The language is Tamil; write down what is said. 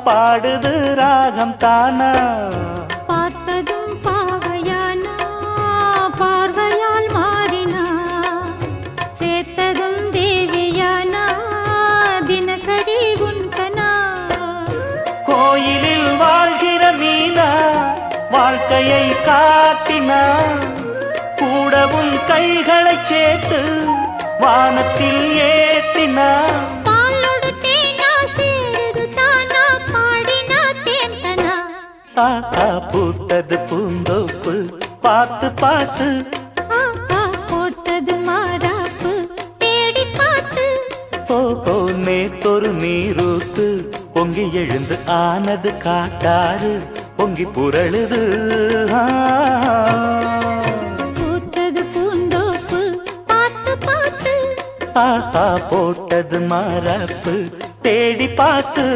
பாடுது ராகம் தானா பார்த்ததும் பாவையானா பார்வையால் மாறினா சேர்த்ததும் தேவியானா தினசரி உன்கனா கோயிலில் வாழ்கிற மீனா வாழ்க்கையை காட்டினா கூடவும் கைகளை சேர்த்து வானத்தில் ஏற்றினா பூத்தது பூந்தோப்பு பார்த்து பார்த்து போட்டது மாறாப்பு தேடி பார்த்து ஓஹோ நேத்தொரு நீரூத்து பொங்கி எழுந்து ஆனது காட்டாறு பொங்கி புரளுது பூத்தது பூந்தோப்பு பார்த்து பார்த்து போட்டது மாறாப்பு தேடி பார்த்து